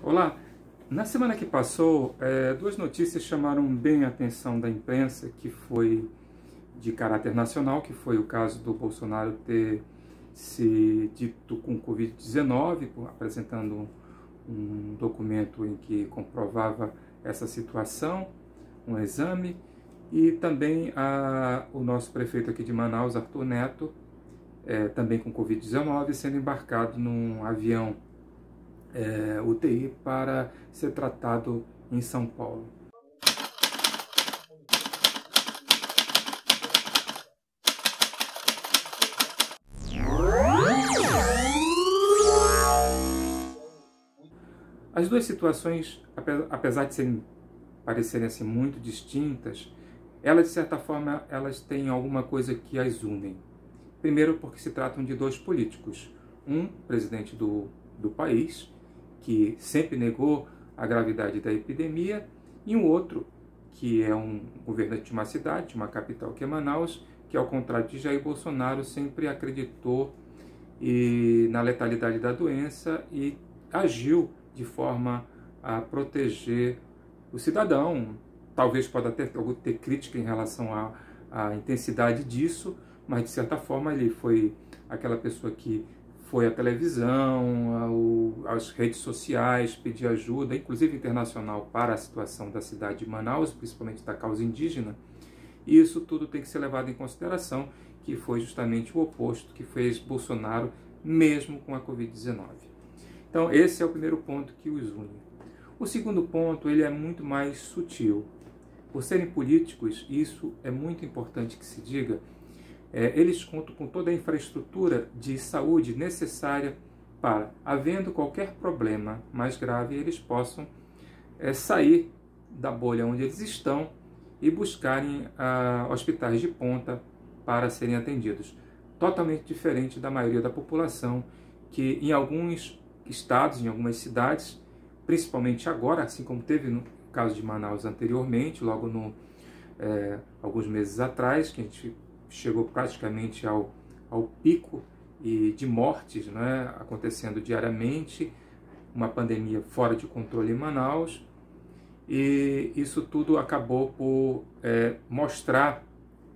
Olá, na semana que passou, duas notícias chamaram bem a atenção da imprensa, que foi de caráter nacional, que foi o caso do Bolsonaro ter se dito com Covid-19, apresentando um documento em que comprovava essa situação, um exame, e também o nosso prefeito aqui de Manaus, Arthur Neto, também com Covid-19, sendo embarcado num avião UTI para ser tratado em São Paulo. As duas situações, apesar de parecerem assim, muito distintas, elas de certa forma elas têm alguma coisa que as unem. Primeiro porque se tratam de dois políticos, um presidente do país, que sempre negou a gravidade da epidemia, e um outro, que é um governante de uma cidade, de uma capital que é Manaus, que ao contrário de Jair Bolsonaro sempre acreditou na letalidade da doença e agiu de forma a proteger o cidadão. Talvez possa ter crítica em relação à intensidade disso, mas de certa forma ele foi aquela pessoa que foi à televisão, às redes sociais, pedir ajuda, inclusive internacional, para a situação da cidade de Manaus, principalmente da causa indígena. E isso tudo tem que ser levado em consideração, que foi justamente o oposto que fez Bolsonaro, mesmo com a Covid-19. Então, esse é o primeiro ponto que os une. O segundo ponto, ele é muito mais sutil. Por serem políticos, isso é muito importante que se diga, eles contam com toda a infraestrutura de saúde necessária para, havendo qualquer problema mais grave, eles possam sair da bolha onde eles estão e buscarem hospitais de ponta para serem atendidos. Totalmente diferente da maioria da população, que em alguns estados, em algumas cidades, principalmente agora, assim como teve no caso de Manaus anteriormente, logo alguns meses atrás, que a gente chegou praticamente ao pico de mortes, né, acontecendo diariamente, uma pandemia fora de controle em Manaus, e isso tudo acabou por mostrar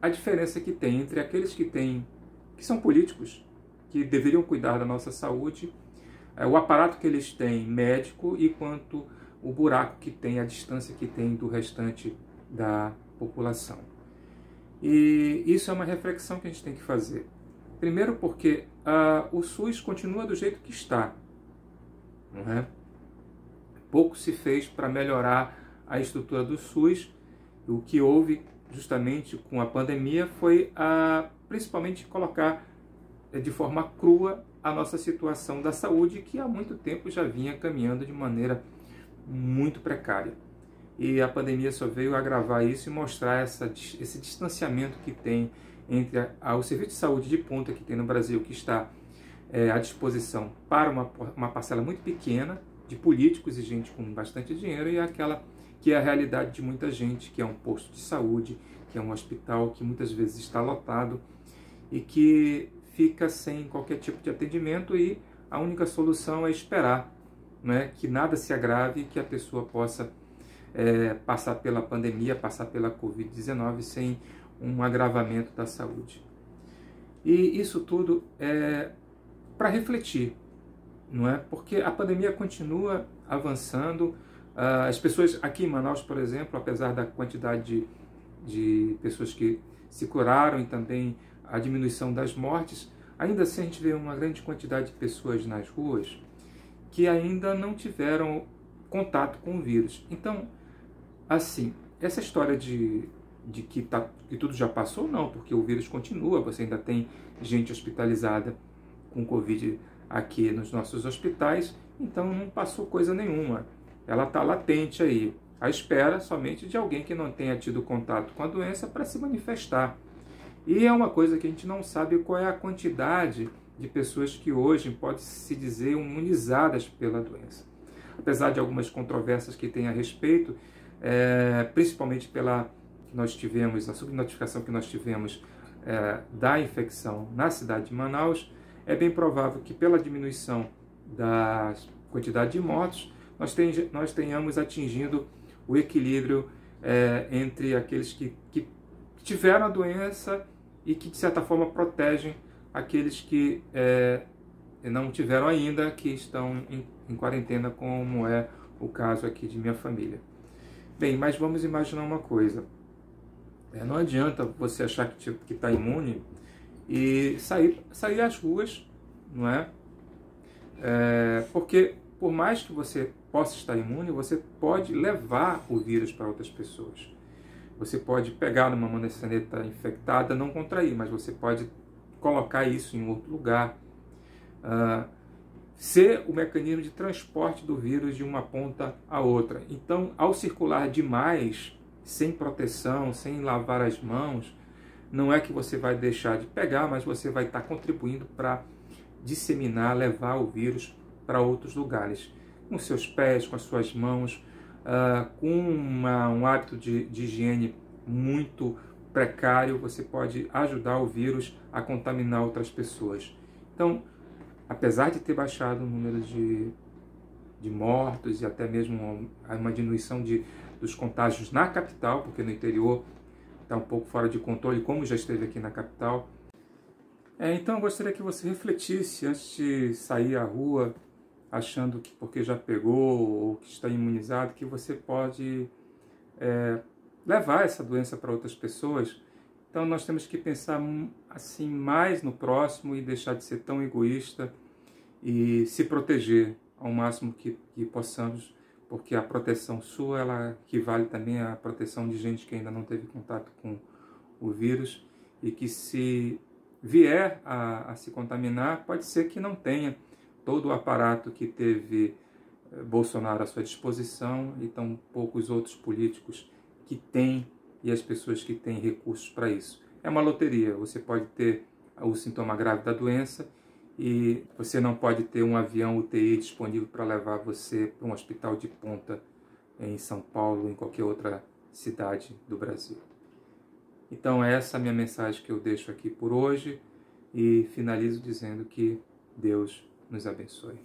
a diferença que tem entre aqueles que são políticos, que deveriam cuidar da nossa saúde, o aparato que eles têm médico e quanto o buraco que tem, a distância que tem do restante da população. E isso é uma reflexão que a gente tem que fazer. Primeiro porque o SUS continua do jeito que está, não é? Pouco se fez para melhorar a estrutura do SUS. O que houve justamente com a pandemia foi principalmente colocar de forma crua a nossa situação da saúde, que há muito tempo já vinha caminhando de maneira muito precária. E a pandemia só veio agravar isso e mostrar esse distanciamento que tem entre o serviço de saúde de ponta que tem no Brasil, que está à disposição para uma parcela muito pequena de políticos e gente com bastante dinheiro, e aquela que é a realidade de muita gente, que é um posto de saúde, que é um hospital que muitas vezes está lotado e que fica sem qualquer tipo de atendimento, e a única solução é esperar, né, que nada se agrave e que a pessoa possa passar pela pandemia, passar pela Covid-19 sem um agravamento da saúde. E isso tudo é para refletir, não é? Porque a pandemia continua avançando. As pessoas aqui em Manaus, por exemplo, apesar da quantidade de pessoas que se curaram e também a diminuição das mortes, ainda assim a gente vê uma grande quantidade de pessoas nas ruas que ainda não tiveram contato com o vírus. Então, assim, essa história de que tudo já passou, não, porque o vírus continua, você ainda tem gente hospitalizada com Covid aqui nos nossos hospitais, então não passou coisa nenhuma. Ela está latente aí, à espera somente de alguém que não tenha tido contato com a doença para se manifestar. E é uma coisa que a gente não sabe qual é a quantidade de pessoas que hoje pode se dizer imunizadas pela doença. Apesar de algumas controvérsias que tem a respeito, principalmente pela que nós tivemos, a subnotificação que nós tivemos da infecção na cidade de Manaus, é bem provável que pela diminuição da quantidade de mortos, nós tenhamos atingido o equilíbrio entre aqueles que tiveram a doença e que, de certa forma, protegem aqueles que não tiveram ainda, que estão em quarentena, como é o caso aqui de minha família. Bem, mas vamos imaginar uma coisa. Não adianta você achar que está imune e sair às ruas, não é? Porque, por mais que você possa estar imune, você pode levar o vírus para outras pessoas. Você pode pegar numa maçaneta infectada, não contrair, mas você pode colocar isso em outro lugar. Ser o mecanismo de transporte do vírus de uma ponta a outra. Então, ao circular demais, sem proteção, sem lavar as mãos, não é que você vai deixar de pegar, mas você vai estar contribuindo para disseminar, levar o vírus para outros lugares. Com seus pés, com as suas mãos, com um hábito de higiene muito precário, você pode ajudar o vírus a contaminar outras pessoas. Então, apesar de ter baixado o número de mortos e até mesmo uma diminuição dos contágios na capital, porque no interior está um pouco fora de controle, como já esteve aqui na capital. Então eu gostaria que você refletisse antes de sair à rua, achando que porque já pegou ou que está imunizado, que você pode levar essa doença para outras pessoas. Então nós temos que pensar assim mais no próximo e deixar de ser tão egoísta e se proteger ao máximo que possamos, porque a proteção sua ela equivale também à proteção de gente que ainda não teve contato com o vírus e que, se vier a se contaminar, pode ser que não tenha todo o aparato que teve Bolsonaro à sua disposição e tão poucos outros políticos que têm e as pessoas que têm recursos para isso. É uma loteria, você pode ter o sintoma grave da doença e você não pode ter um avião UTI disponível para levar você para um hospital de ponta em São Paulo ou em qualquer outra cidade do Brasil. Então essa é a minha mensagem que eu deixo aqui por hoje e finalizo dizendo que Deus nos abençoe.